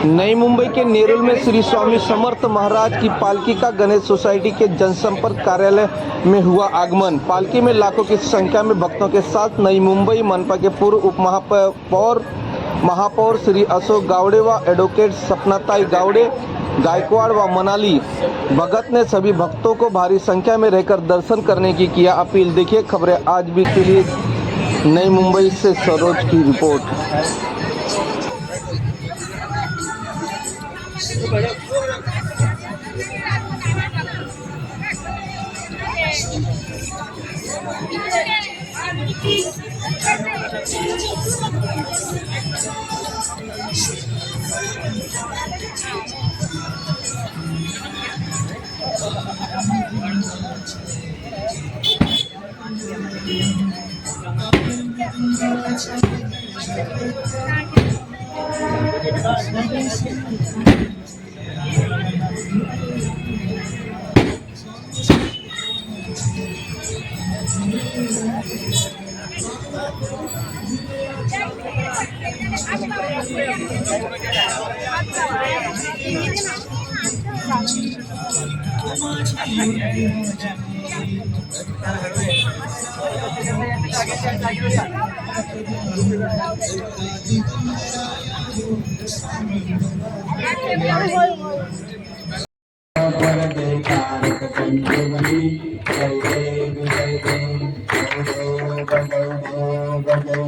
नई मुंबई के नेरुल में श्री स्वामी समर्थ महाराज की पालकी का गणेश सोसाइटी के जनसंपर्क कार्यालय में हुआ आगमन। पालकी में लाखों की संख्या में भक्तों के साथ नई मुंबई मनपा के पूर्व उप महापौर श्री अशोक गावड़े व एडवोकेट सपनाताई गावड़े गायकवाड़ व मनाली भगत ने सभी भक्तों को भारी संख्या में रहकर दर्शन करने की किया अपील। देखिए खबरें आज भी के लिए नई मुंबई से सरोज की रिपोर्ट।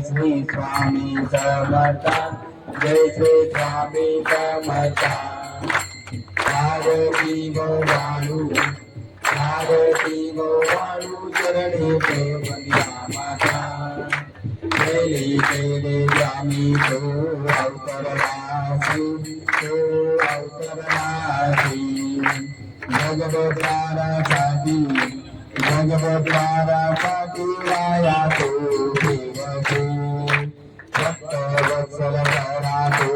श्री स्वामी समर्थ, जय श्री स्वामी समर्थ। आरती गो वालू चरणे पे बंदिया माता। तेली तेले स्वामी तो अवतरवासी जगद्वारा साथी वाया तो देवते भक्त वत्सल करा तो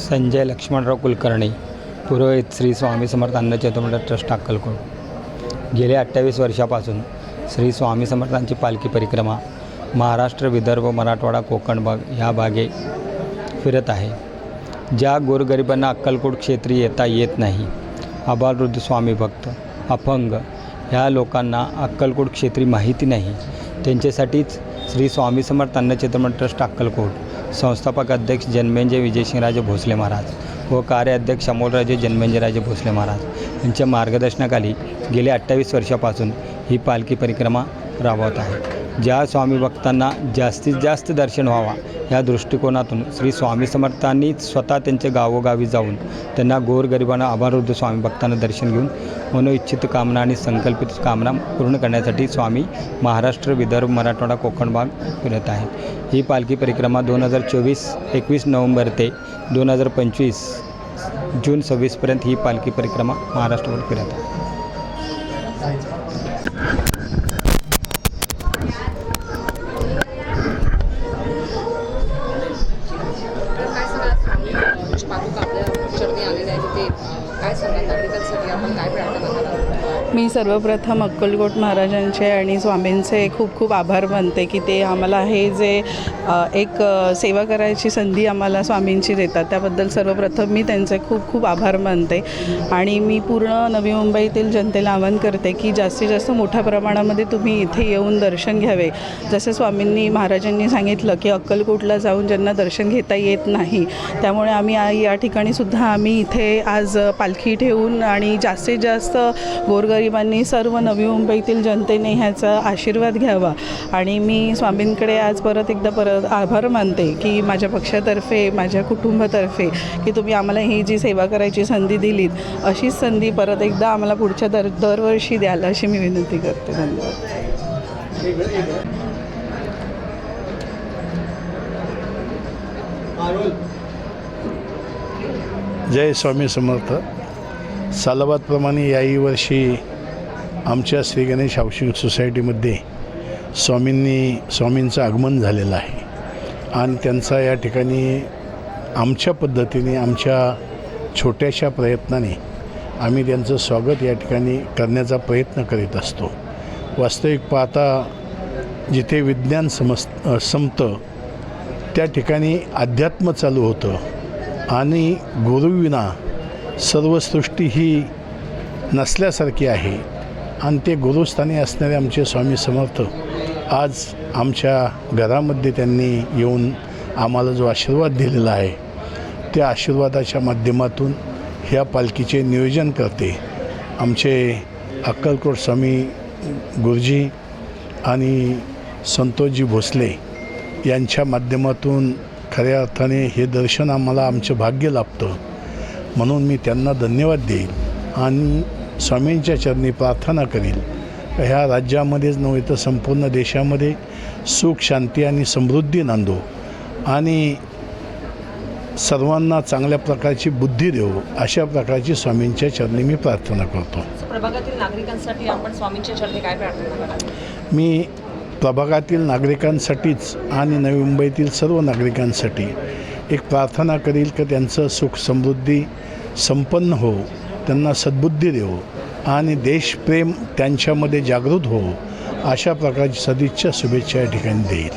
संजय लक्ष्मणराव कुलकर्णी, पुरोहित श्री स्वामी समर्थ अन्न चैतन्य ट्रस्ट अक्कलकोट। गेल्या 28 वर्षापासून श्री स्वामी समर्थांची पालखी परिक्रमा महाराष्ट्र, विदर्भ, मराठवाडा, कोकण भाग ह्या भागे फिरत आहे। ज्या गोरगरिबांना अक्कलकोट क्षेत्री येता येत नाही, आबालवृद्ध स्वामी भक्त, अपंग ह्या लोकांना अक्कलकोट क्षेत्री माहिती नाही, त्यांच्यासाठीच श्री स्वामी समर्थ अन्न चैतन्य ट्रस्ट अक्कलकोट संस्थापक अध्यक्ष जन्मेजय विजयसिंहराजे भोसले महाराज व कार्याध्यक्ष अमोलराजे जन्मेजयराजे भोसले महाराज यांच्या मार्गदर्शनाखाली गेल्या 28 वर्षापासून ही पालखी परिक्रमा राबवत आहे। ज्या स्वामी भक्तांना जास्तीत जास्त दर्शन व्हावा या दृष्टिकोनातून श्री स्वामी समर्थांनी स्वतः त्यांच्या गावोगावी जाऊन त्यांना गोरगरिबांना, आबालवृद्ध स्वामी भक्तांना दर्शन घेऊन मनोइच्छित कामना आणि संकल्पित कामना पूर्ण करण्यासाठी स्वामी महाराष्ट्र, विदर्भ, मराठवाडा, कोकण भाग फिरत आहेत। ही पालखी परिक्रमा 21 नोव्हेंबर ते 2025 जून 26पर्यंत ही पालखी परिक्रमा महाराष्ट्रभर फिरत आहे। मी सर्वप्रथम अक्कलकोट महाराजांचे आणि स्वामींचे खूप खूप आभार मानते की ते आम्हाला हे जे एक सेवा करायची संधी आम्हाला स्वामींची देतात, त्याबद्दल सर्वप्रथम मी त्यांचे खूप खूप आभार मानते। आणि मी पूर्ण नवी मुंबईतील जनतेला आवाहन करते की जास्तीत जास्त मोठ्या प्रमाणामध्ये तुम्ही इथे येऊन दर्शन घ्यावे। जसे स्वामींनी महाराजांनी सांगितलं की अक्कलकोटला जाऊन ज्यांना दर्शन घेता येत नाही, त्यामुळे आम्ही या ठिकाणी सुद्धा आम्ही इथे आज पालखी ठेवून आणि जास्तीत जास्त गोरगरिबांनी, सर्व नवी मुंबईतील जनतेने ह्याचा आशीर्वाद घ्यावा। आणि मी स्वामींकडे आज परत एकदा आभार मानते की माझ्या पक्षातर्फे, माझ्या कुटुंबातर्फे की तुम्ही आम्हाला ही जी सेवा करायची संधी दिलीत, अशीच संधी परत एकदा आम्हाला पुढच्या दरवर्षी द्याल अशी मी विनंती करते। धन्यवाद। जय स्वामी समर्थ। सालाबादप्रमाणे याही वर्षी आमच्या श्री गणेश हाऊसिंग सोसायटीमध्ये स्वामींचं आगमन झालेलं आहे आणि त्यांचा या ठिकाणी आमच्या पद्धतीने, आमच्या छोट्याशा प्रयत्नाने आम्ही त्यांचं स्वागत या ठिकाणी करण्याचा प्रयत्न करीत असतो। वास्तविक पाहता जिथे विज्ञान संपतं त्या ठिकाणी अध्यात्म चालू होतं आणि गुरुविना सर्व सृष्टी ही नसल्यासारखी आहे। आणि ते गुरुस्थानी असणारे आमचे स्वामी समर्थ आज आमच्या घरामध्ये त्यांनी येऊन आम्हाला जो आशीर्वाद दिलेला आहे, त्या आशीर्वादाच्या माध्यमातून ह्या पालखीचे नियोजन करते आमचे अक्कलकोट स्वामी गुरुजी आणि संतोषजी भोसले यांच्या माध्यमातून खऱ्या अर्थाने हे दर्शन आम्हाला आमचं भाग्य लाभतं। म्हणून मी त्यांना धन्यवाद देईल आणि स्वामींच्या चरणी प्रार्थना करील ह्या राज्यामध्येच नव्हे तर संपूर्ण देशामध्ये सुख, शांती आणि समृद्धी नांदो आणि सर्वांना चांगल्या प्रकारची बुद्धी देऊ, अशा प्रकारची स्वामींच्या चरणी मी प्रार्थना करतो। प्रभागातील नागरिकांसाठी आपण स्वामींच्या चरणी काय प्रार्थना कराल? मी प्रभागातील नागरिकांसाठीच आणि नवी मुंबईतील सर्व नागरिकांसाठी एक प्रार्थना करील की त्यांचं सुख समृद्धी संपन्न हो, त्यांना सद्बुद्धी देऊ आणि देशप्रेम त्यांच्यामध्ये जागृत हो, अशा प्रकारची सदिच्छा शुभेच्छा या ठिकाणी देईल।